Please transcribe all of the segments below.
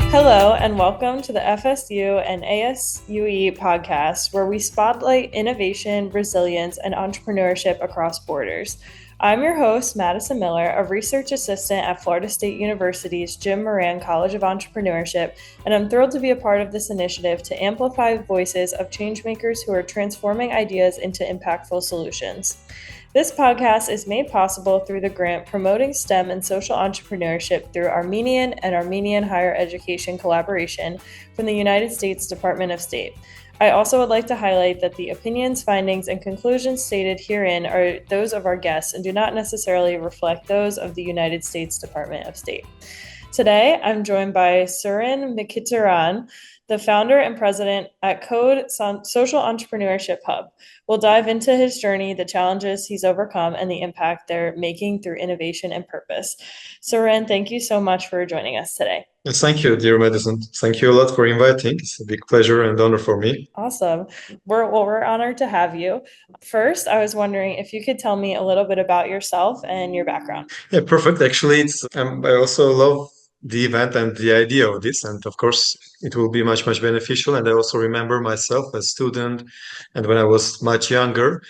Hello, and welcome to the FSU and ASUE podcast, where we spotlight innovation, resilience, and entrepreneurship across borders. I'm your host, Madison Miller, a research assistant at Florida State University's Jim Moran College of Entrepreneurship, and I'm thrilled to be a part of this initiative to amplify voices of changemakers who are transforming ideas into impactful solutions. This podcast is made possible through the grant Promoting STEM and Social Entrepreneurship through Armenian and Armenian Higher Education Collaboration from the United States Department of State. I also would like to highlight that the opinions, findings, and conclusions stated herein are those of our guests and do not necessarily reflect those of the United States Department of State. Today, I'm joined by Suren Mkhitaryan, the founder and president at Code Social Entrepreneurship Hub. We'll dive into his journey, the challenges he's overcome, and the impact they're making through innovation and purpose. Suren, thank you so much for joining us today. Yes, thank you, dear Madison. Thank you a lot for inviting. It's a big pleasure and honor for me. Awesome. We're honored to have you. First, I was wondering if you could tell me a little bit about yourself and your background. Yeah, perfect. Actually, I also love the event and the idea of this, and of course, it will be much beneficial. And I also remember myself as student, and when I was much younger,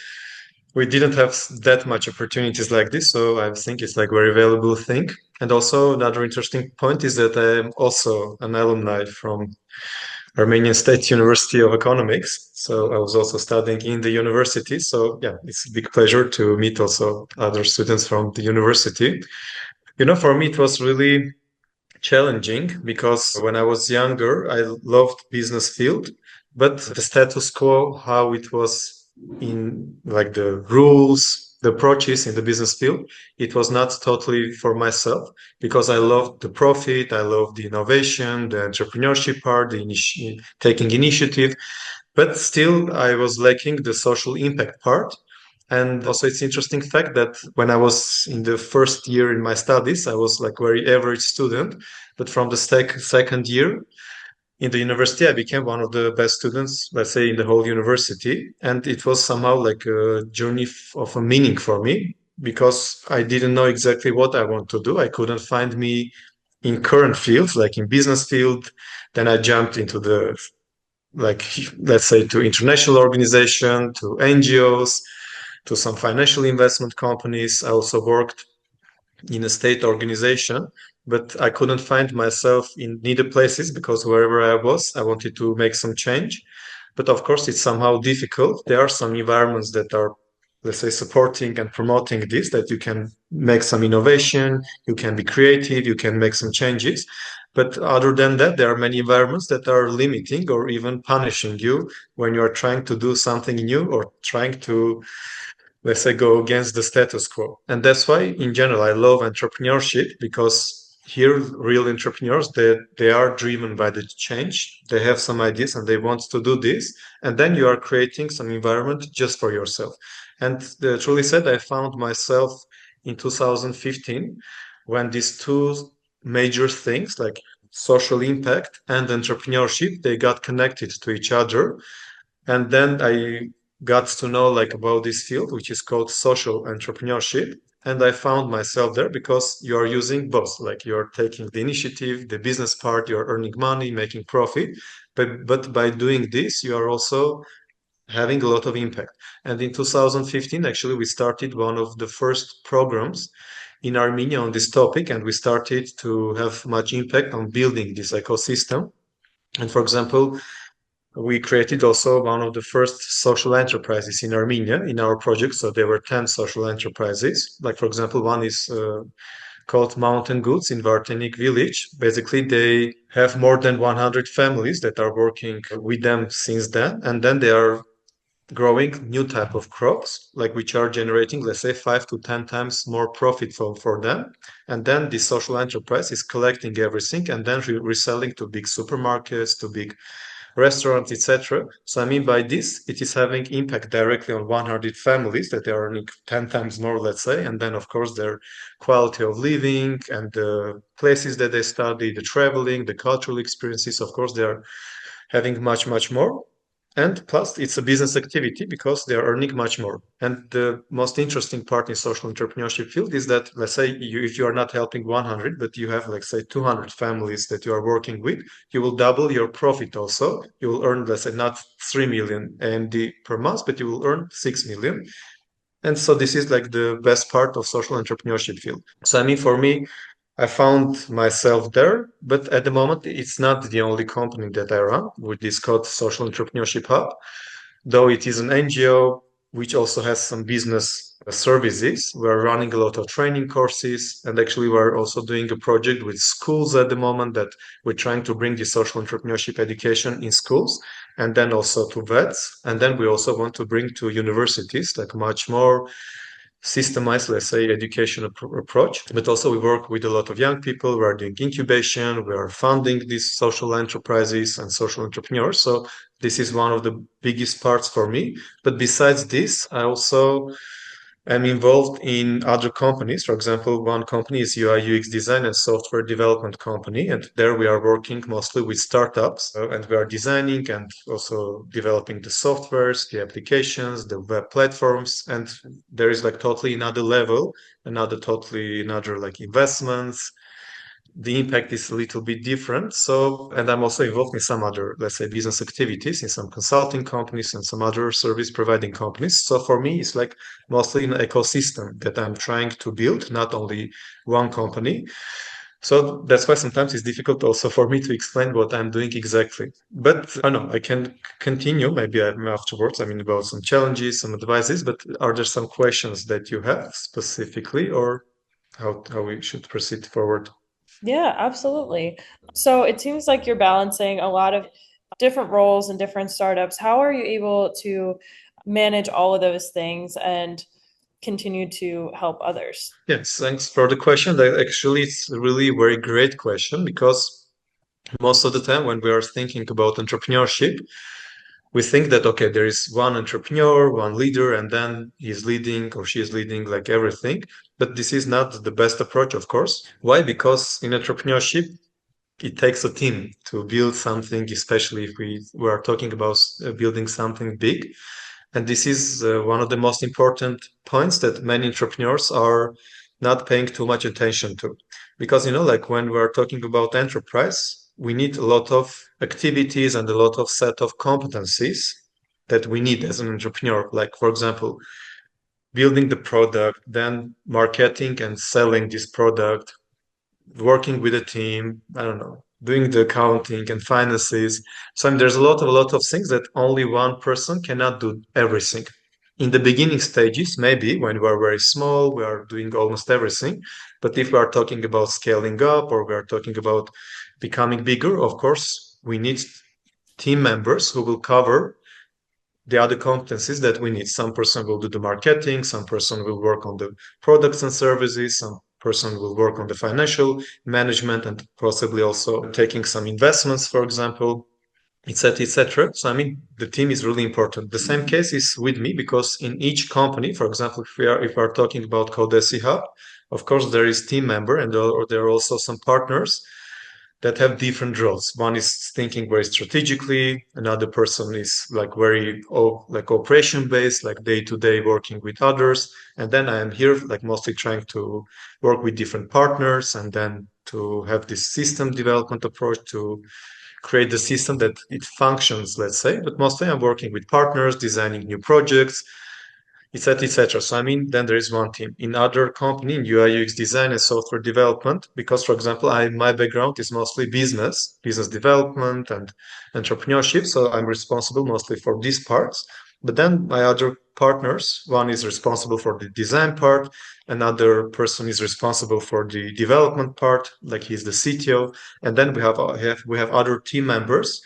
we didn't have that much opportunities like this, so I think it's like very valuable thing. And also another interesting point is that I'm also an alumni from Armenian State University of Economics. So I was also studying in the university. So yeah, it's a big pleasure to meet also other students from the university. For me, it was really challenging because when I was younger, I loved business field, but the status quo, how it was in like the rules, the approaches in the business field, it was not totally for myself because I loved the profit, I loved the innovation, the entrepreneurship part, taking initiative, but still I was lacking the social impact part. And also, it's interesting fact that when I was in the first year in my studies, I was like very average student. But from the second year in the university, I became one of the best students, let's say, in the whole university. And it was somehow like a journey of a meaning for me because I didn't know exactly what I want to do. I couldn't find me in current fields, like in business field. Then I jumped into the, like, let's say, to international organization, to NGOs, to some financial investment companies. I also worked in a state organization, but I couldn't find myself in neither places because wherever I was, I wanted to make some change. But of course, it's somehow difficult. There are some environments that are, let's say, supporting and promoting this, that you can make some innovation, you can be creative, you can make some changes. But other than that, there are many environments that are limiting or even punishing you when you are trying to do something new or trying to, let's say, go against the status quo. And that's why in general I love entrepreneurship, because here real entrepreneurs, they are driven by the change, they have some ideas and they want to do this, and then you are creating some environment just for yourself. And truly said, I found myself in 2015 when these two major things like social impact and entrepreneurship, they got connected to each other. And then I got to know like about this field, which is called social entrepreneurship. And I found myself there because you are using both, like you're taking the initiative, the business part, you're earning money, making profit. But by doing this, you are also having a lot of impact. And in 2015, actually, we started one of the first programs in Armenia on this topic, and we started to have much impact on building this ecosystem. And for example, we created also one of the first social enterprises in Armenia in our project. So there were 10 social enterprises. Like, for example, one is called Mountain Goods in Vartenik village. Basically, they have more than 100 families that are working with them since then. And then they are growing new type of crops, like which are generating, let's say, 5 to 10 times more profit for them. And then the social enterprise is collecting everything and then reselling to big supermarkets, to big restaurants, etc. So I mean by this, it is having impact directly on 100 families that they are earning 10 times more, let's say. And then, of course, their quality of living and the places that they study, the traveling, the cultural experiences, of course, they are having much more. And plus, it's a business activity because they are earning much more. And the most interesting part in social entrepreneurship field is that, let's say, if you are not helping 100, but you have, let's say, 200 families that you are working with, you will double your profit also. You will earn, let's say, not 3 million AMD per month, but you will earn 6 million. And so this is like the best part of social entrepreneurship field. So, I mean, for me, I found myself there, but at the moment, it's not the only company that I run with this Code Social Entrepreneurship Hub, though it is an NGO which also has some business services. We're running a lot of training courses, and actually, we're also doing a project with schools at the moment that we're trying to bring the social entrepreneurship education in schools and then also to vets. And then we also want to bring to universities like much more systemized, let's say, education approach. But also we work with a lot of young people. We are doing incubation. We are funding these social enterprises and social entrepreneurs. So this is one of the biggest parts for me. But besides this, I also am involved in other companies. For example, one company is UI UX design and software development company, and there we are working mostly with startups, and we are designing and also developing the softwares, the applications, the web platforms, and there is like totally another level, another like investments. The impact is a little bit different. So, and I'm also involved in some other, let's say, business activities in some consulting companies and some other service providing companies. So for me, it's like mostly an ecosystem that I'm trying to build, not only one company. So that's why sometimes it's difficult also for me to explain what I'm doing exactly. But I know I can continue maybe afterwards. I mean, about some challenges, some advices, but are there some questions that you have specifically or how we should proceed forward? Yeah, absolutely. So it seems like you're balancing a lot of different roles and different startups. How are you able to manage all of those things and continue to help others? Yes, thanks for the question. That actually it's a really very great question because most of the time when we are thinking about entrepreneurship, we think that okay, there is one entrepreneur, one leader, and then he's leading or she is leading like everything. But this is not the best approach, of course. Why? Because in entrepreneurship, it takes a team to build something, especially if we are talking about building something big. And this is one of the most important points that many entrepreneurs are not paying too much attention to. Because, like when we're talking about enterprise, we need a lot of activities and a lot of set of competencies that we need as an entrepreneur. Like, for example, building the product, then marketing and selling this product, working with a team, I don't know, doing the accounting and finances. So I mean, there's a lot of things that only one person cannot do everything. In the beginning stages, maybe when we are very small, we are doing almost everything. But if we are talking about scaling up or we are talking about becoming bigger, of course, we need team members who will cover the other competencies that we need. Some person will do the marketing, some person will work on the products and services, some person will work on the financial management and possibly also taking some investments, for example, etc., etc. So I mean, the team is really important. The same case is with me because in each company, for example, if we are talking about Code Hub, of course there is team member and there are also some partners that have different roles. One is thinking very strategically. Another person is like very like operation based, like day to day working with others. And then I am here like mostly trying to work with different partners and then to have this system development approach to create the system that it functions, let's say. But mostly I'm working with partners, designing new projects, etc., etc. So I mean, then there is one team. In other company, in UI UX design and software development, because for example, my background is mostly business development and entrepreneurship. So I'm responsible mostly for these parts. But then my other partners, one is responsible for the design part, another person is responsible for the development part, like he's the CTO, and then we have other team members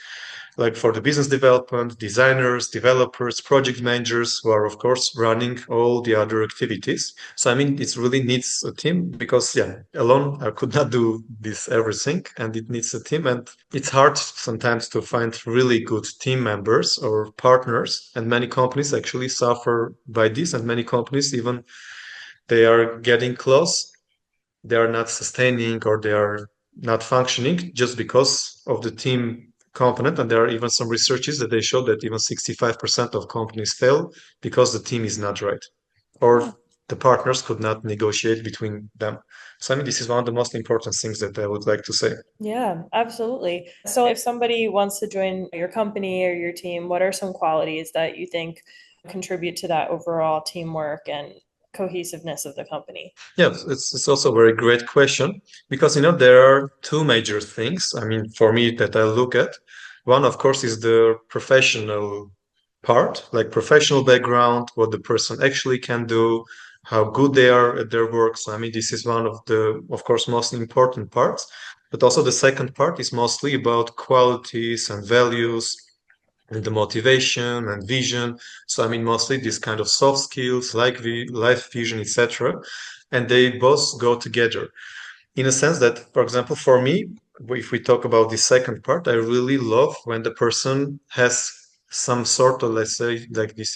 like for the business development, designers, developers, project managers who are, of course, running all the other activities. So, I mean, it really needs a team because, yeah, alone I could not do this everything and it needs a team. And it's hard sometimes to find really good team members or partners. And many companies actually suffer by this. And many companies, even they are getting close, they are not sustaining or they are not functioning just because of the team component. And there are even some researches that they show that even 65% of companies fail because the team is not right, or the partners could not negotiate between them. So I mean, this is one of the most important things that I would like to say. Yeah, absolutely. So if somebody wants to join your company or your team, what are some qualities that you think contribute to that overall teamwork and cohesiveness of the company? Yeah, it's also a very great question because there are two major things. I mean, for me that I look at. One, of course, is the professional part, like professional background, what the person actually can do, how good they are at their work. So I mean, this is one of the, of course, most important parts. But also the second part is mostly about qualities and values and the motivation and vision. So I mean, mostly these kind of soft skills like life vision, etc. And they both go together in a sense that, for example, for me, if we talk about the second part, I really love when the person has some sort of, let's say, like this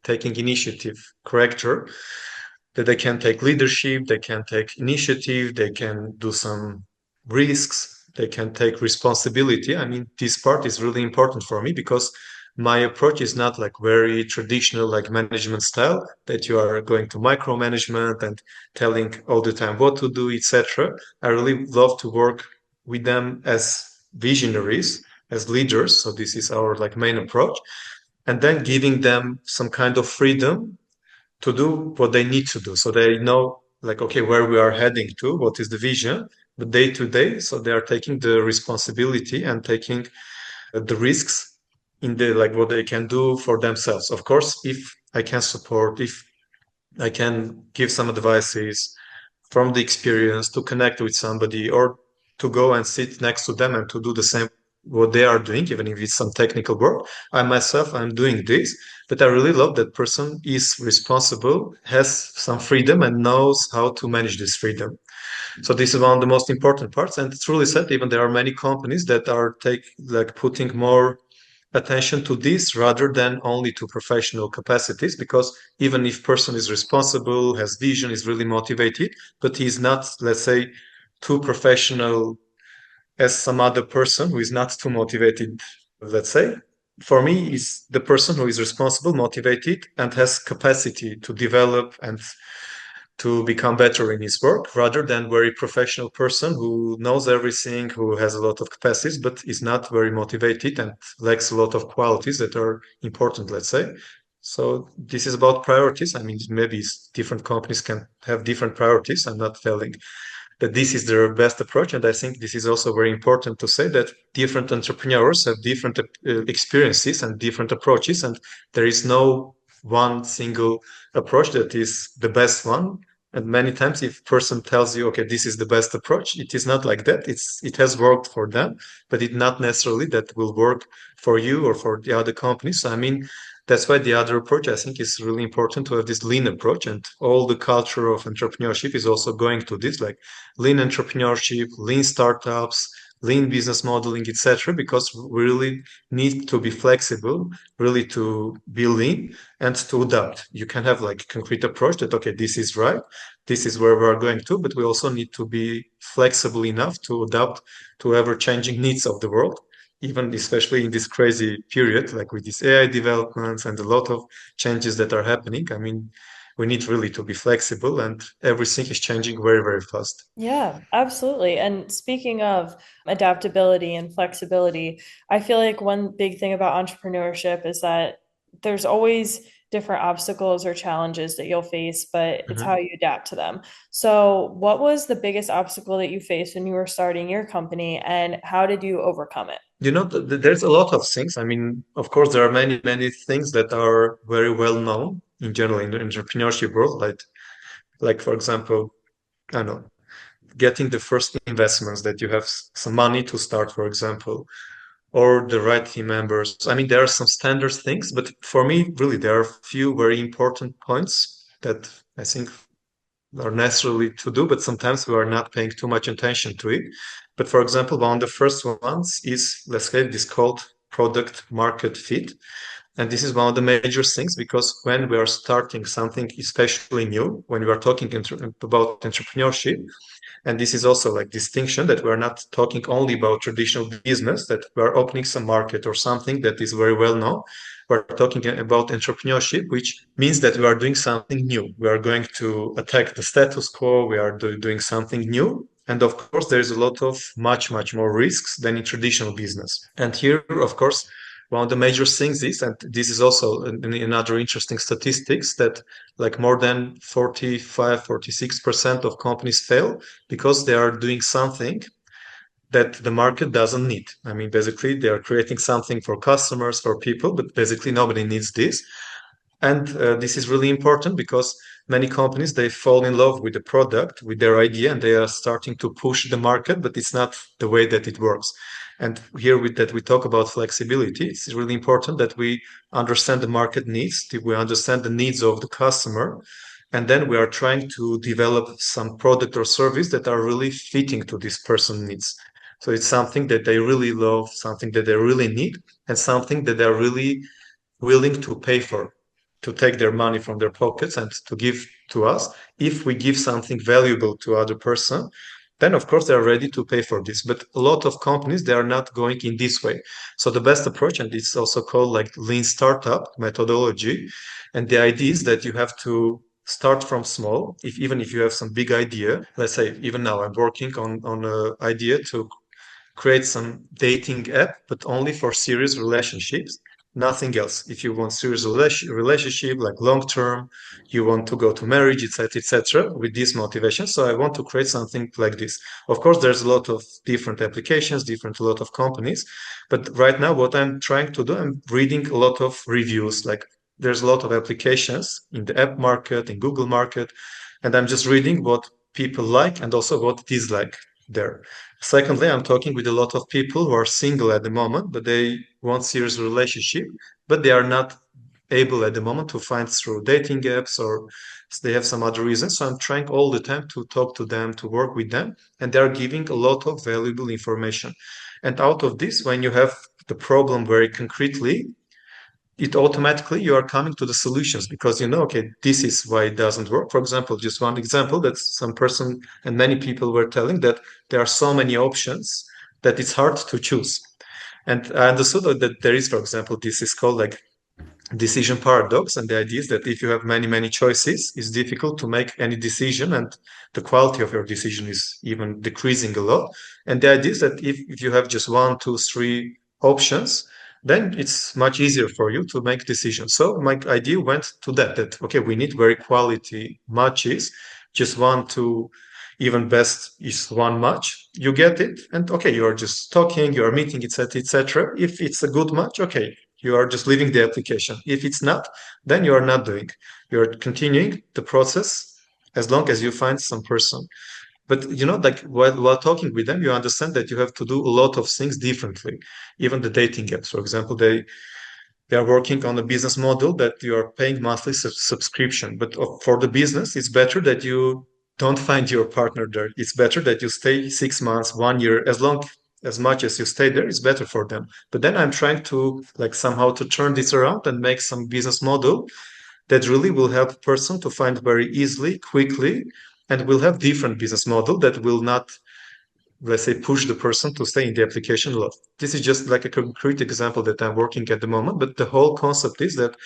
taking initiative character, that they can take leadership, they can take initiative, they can do some risks, they can take responsibility. I mean, this part is really important for me because my approach is not like very traditional, like management style, that you are going to micromanagement and telling all the time what to do, etc. I really love to work with them as visionaries, as leaders. So this is our like main approach, and then giving them some kind of freedom to do what they need to do. So they know, like, okay, where we are heading to, what is the vision, but day to day. So they are taking the responsibility and taking the risks in the like what they can do for themselves. Of course, if I can support, if I can give some advices from the experience to connect with somebody or to go and sit next to them and to do the same what they are doing, even if it's some technical work. I myself, I'm doing this, but I really love that person is responsible, has some freedom and knows how to manage this freedom. So this is one of the most important parts. And it's really sad, even there are many companies that are putting more attention to this rather than only to professional capacities, because even if person is responsible, has vision, is really motivated, but he's not, let's say, too professional as some other person who is not too motivated, let's say. For me, is the person who is responsible, motivated, and has capacity to develop and to become better in his work, rather than very professional person who knows everything, who has a lot of capacities, but is not very motivated and lacks a lot of qualities that are important, let's say. So this is about priorities. I mean, maybe different companies can have different priorities. I'm not telling that this is their best approach. And I think this is also very important to say that different entrepreneurs have different experiences and different approaches, and there is no one single approach that is the best one. And many times if person tells you, okay, this is the best approach, it is not like that. It has worked for them, but it not necessarily that will work for you or for the other companies. So, I mean, that's why the other approach, I think, is really important to have this lean approach, and all the culture of entrepreneurship is also going to this, like lean entrepreneurship, lean startups, lean business modeling, etc. Because we really need to be flexible, really to be lean and to adapt. You can have like a concrete approach that, okay, this is right, this is where we're going to, but we also need to be flexible enough to adapt to ever-changing needs of the world, even especially in this crazy period, like with these AI developments and a lot of changes that are happening. I mean, we need really to be flexible, and everything is changing very, very fast. Yeah, absolutely. And speaking of adaptability and flexibility, I feel like one big thing about entrepreneurship is that there's always different obstacles or challenges that you'll face, but it's Mhm. how you adapt to them. So, what was the biggest obstacle that you faced when you were starting your company, and how did you overcome it? There's a lot of things. I mean, of course, there are many, many things that are very well known in general in the entrepreneurship world, like for example, I don't know, getting the first investments, that you have some money to start, for example, or the right team members. I mean, there are some standard things, but for me, really, there are a few very important points that I think are necessarily to do, but sometimes we are not paying too much attention to it. But for example, one of the first ones is, let's say, this called product market fit. And this is one of the major things, because when we are starting something especially new, when we are talking about entrepreneurship, and this is also like distinction, that we're not talking only about traditional business, that we're opening some market or something that is very well known. We're talking about entrepreneurship, which means that we are doing something new. We are going to attack the status quo. We are doing something new. And of course, there's a lot of much more risks than in traditional business. And here, of course, one of the major things is, and this is also another interesting statistics, that like more than 46% of companies fail because they are doing something that the market doesn't need. I mean, basically, they are creating something for customers, for people, but basically nobody needs this. And this is really important because many companies, they fall in love with the product, with their idea, and they are starting to push the market, but it's not the way that it works. And here with that, we talk about flexibility. It's really important that we understand the market needs, that we understand the needs of the customer, and then we are trying to develop some product or service that are really fitting to this person's needs. So it's something that they really love, something that they really need, and something that they're really willing to pay for, to take their money from their pockets and to give to us. If we give something valuable to other person, then of course they are ready to pay for this. But a lot of companies, they are not going in this way. So the best approach, and it's also called like lean startup methodology, and the idea is that you have to start from small. Even if you have some big idea, let's say even now I'm working on an idea to create some dating app, but only for serious relationships, nothing else. If you want serious relationship, like long term, you want to go to marriage, etc., etc., with this motivation. So I want to create something like this. Of course, there's a lot of different applications, a lot of companies, but right now, what I'm trying to do, I'm reading a lot of reviews. Like there's a lot of applications in the app market, in Google market, and I'm just reading what people like and also what dislike there. Secondly, I'm talking with a lot of people who are single at the moment, but they want serious relationship, but they are not able at the moment to find through dating apps, or they have some other reasons. So I'm trying all the time to talk to them, to work with them, and they are giving a lot of valuable information. And out of this, when you have the problem very concretely, it automatically you are coming to the solutions, because you know, okay, this is why it doesn't work. For example, just one example, that some person and many people were telling that there are so many options that it's hard to choose. And I understood that there is, for example, this is called like decision paradox, and the idea is that if you have many choices, it's difficult to make any decision, and the quality of your decision is even decreasing a lot. And the idea is that if you have just one, two, three options, then it's much easier for you to make decisions. So my idea went to that okay, we need very quality matches, just one, two, even best is one match. You get it, and okay, you are just talking, you are meeting, etc., etc. If it's a good match, okay, you are just leaving the application. If it's not, then you are not doing. You're continuing the process as long as you find some person. But you know, like while talking with them, you understand that you have to do a lot of things differently. Even the dating apps, for example, they are working on a business model that you are paying monthly subscription. But for the business, it's better that you don't find your partner there. It's better that you stay 6 months, 1 year, as much as you stay there, it's better for them. But then I'm trying to like somehow to turn this around and make some business model that really will help a person to find very easily, quickly, and will have different business model that will not, let's say, push the person to stay in the application a lot. This is just like a concrete example that I'm working at the moment, but the whole concept is that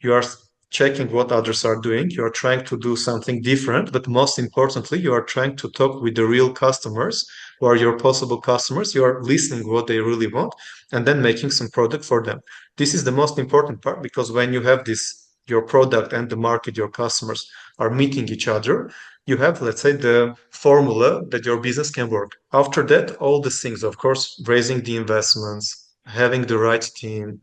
you are checking what others are doing, you are trying to do something different, but most importantly, you are trying to talk with the real customers who are your possible customers. You are listening what they really want and then making some product for them. This is the most important part, because when you have this, your product and the market, your customers are meeting each other, you have, let's say, the formula that your business can work. After that, all the things, of course, raising the investments, having the right team,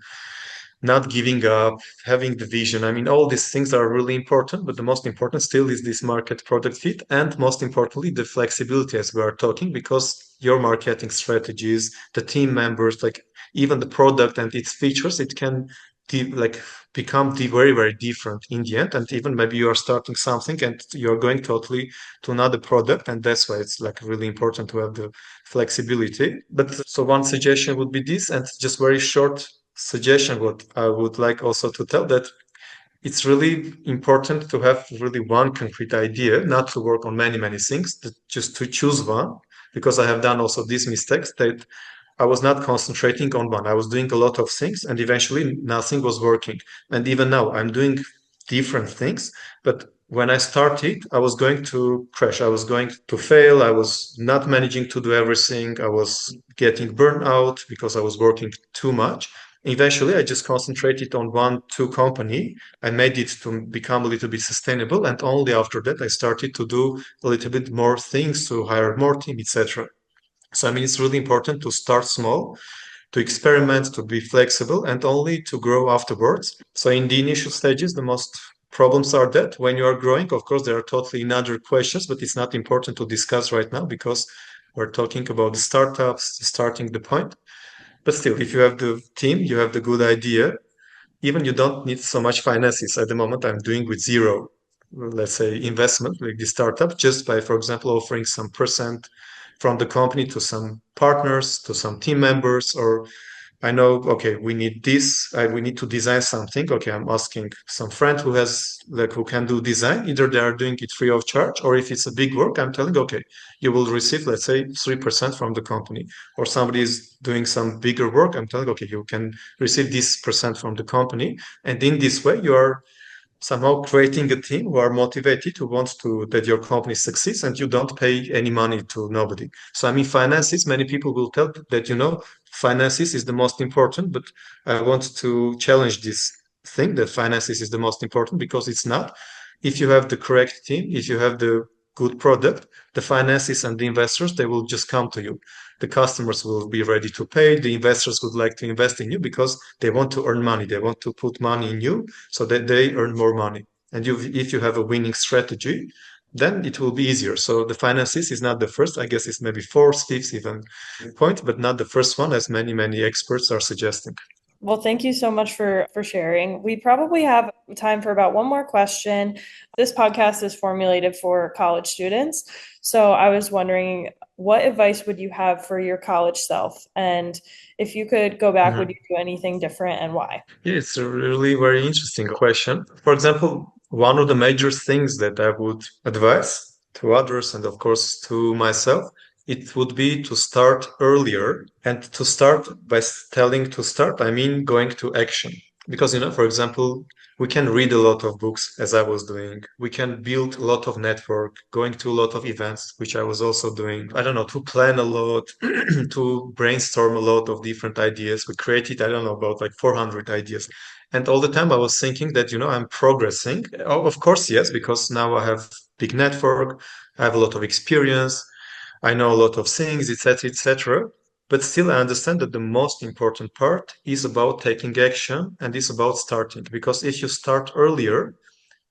not giving up, having the vision. I mean, all these things are really important, but the most important still is this market product fit. And most importantly, the flexibility, as we are talking, because your marketing strategies, the team members, like even the product and its features, it can like become very different in the end. And even maybe you are starting something and you're going totally to another product, and that's why it's like really important to have the flexibility. But so one suggestion would be this, and just very short suggestion, what I would like also to tell, that it's really important to have really one concrete idea, not to work on many, many things, just to choose one. Because I have done also these mistakes that I was not concentrating on one. I was doing a lot of things and eventually nothing was working. And even now I'm doing different things, but when I started, I was going to crash. I was going to fail. I was not managing to do everything. I was getting burned out because I was working too much. Eventually, I just concentrated on one, two company. I made it to become a little bit sustainable. And only after that, I started to do a little bit more things, to hire more team, etc. So, I mean, it's really important to start small, to experiment, to be flexible, and only to grow afterwards. So, in the initial stages, the most problems are that when you are growing, of course, there are totally another questions, but it's not important to discuss right now because we're talking about the startups, starting the point. But still, if you have the team, you have the good idea, even you don't need so much finances. At the moment, I'm doing with zero, let's say, investment, like the startup, just by, for example, offering some percent from the company to some partners, to some team members, or I know, okay, we need this, we need to design something. Okay, I'm asking some friend who has, like, who can do design. Either they are doing it free of charge, or if it's a big work, I'm telling, okay, you will receive, let's say, 3% from the company. Or somebody is doing some bigger work, I'm telling, okay, you can receive this percent from the company. And in this way, you are somehow creating a team who are motivated, who wants to that your company succeeds, and you don't pay any money to nobody. So I mean, finances, many people will tell that, finances is the most important, but I want to challenge this thing that finances is the most important, because it's not. If you have the correct team, if you have the good product, the finances and the investors, they will just come to you. The customers will be ready to pay. The investors would like to invest in you because they want to earn money. They want to put money in you so that they earn more money. And if you have a winning strategy, then it will be easier. So the finances is not the first. I guess it's maybe fourth, fifth even point, but not the first one, as many, many experts are suggesting. Well, thank you so much for sharing. We probably have time for about one more question. This podcast is formulated for college students. So I was wondering, what advice would you have for your college self? And if you could go back, would you do anything different and why? Yeah, it's a really very interesting question. For example, one of the major things that I would advise to others and of course to myself, it would be to start earlier. And to start by telling to start, I mean going to action. Because, for example, we can read a lot of books as I was doing. We can build a lot of network, going to a lot of events, which I was also doing. I don't know, to plan a lot, to brainstorm a lot of different ideas. We created, I don't know, about like 400 ideas. And all the time I was thinking that, I'm progressing. Oh, of course, yes, because now I have big network, I have a lot of experience, I know a lot of things, etc., etc. But still, I understand that the most important part is about taking action and is about starting. Because if you start earlier,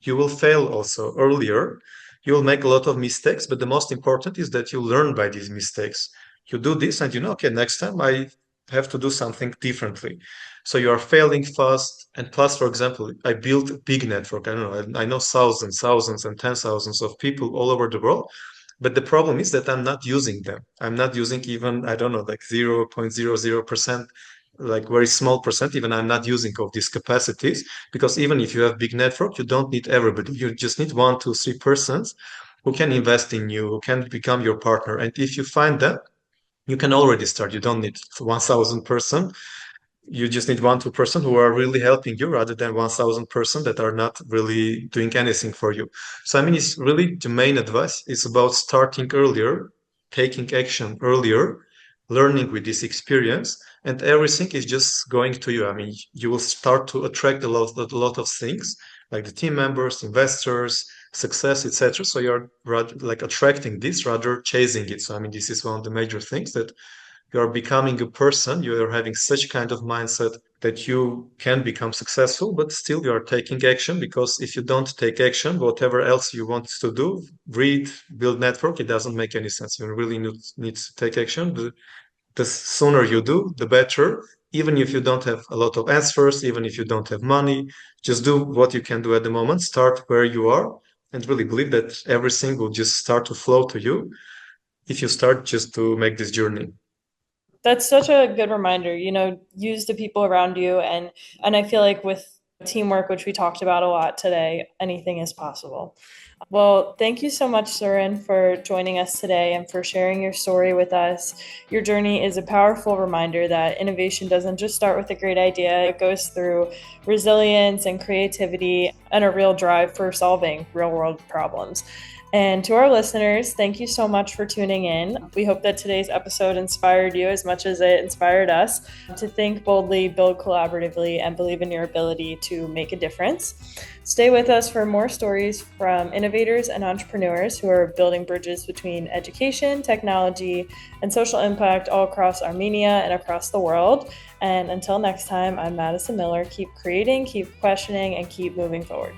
you will fail also earlier. You will make a lot of mistakes, but the most important is that you learn by these mistakes. You do this and okay, next time I have to do something differently. So you are failing fast. And plus, for example, I built a big network. I don't know, I know thousands, thousands, and 10,000s of people all over the world. But the problem is that I'm not using them. I'm not using even, I don't know, like 0.00%, like very small percent, even I'm not using of these capacities. Because even if you have big network, you don't need everybody. You just need one, two, three persons who can invest in you, who can become your partner. And if you find that, you can already start. You don't need 1,000 person. You just need one, two person who are really helping you rather than 1,000 person that are not really doing anything for you. So, I mean, it's really the main advice. It's about starting earlier, taking action earlier, learning with this experience, and everything is just going to you. I mean, you will start to attract a lot of things like the team members, investors, success, etc. So you're rather like attracting this rather chasing it. So, I mean, this is one of the major things that you are becoming a person, you are having such kind of mindset that you can become successful, but still you are taking action, because if you don't take action, whatever else you want to do, read, build network, it doesn't make any sense. You really need to take action. The sooner you do, the better. Even if you don't have a lot of answers, even if you don't have money, just do what you can do at the moment. Start where you are and really believe that everything will just start to flow to you if you start just to make this journey. That's such a good reminder, use the people around you. And I feel like with teamwork, which we talked about a lot today, anything is possible. Well, thank you so much, Suren, for joining us today and for sharing your story with us. Your journey is a powerful reminder that innovation doesn't just start with a great idea. It goes through resilience and creativity and a real drive for solving real-world problems. And to our listeners, thank you so much for tuning in. We hope that today's episode inspired you as much as it inspired us to think boldly, build collaboratively, and believe in your ability to make a difference. Stay with us for more stories from innovators and entrepreneurs who are building bridges between education, technology, and social impact all across Armenia and across the world. And until next time, I'm Madison Miller. Keep creating, keep questioning, and keep moving forward.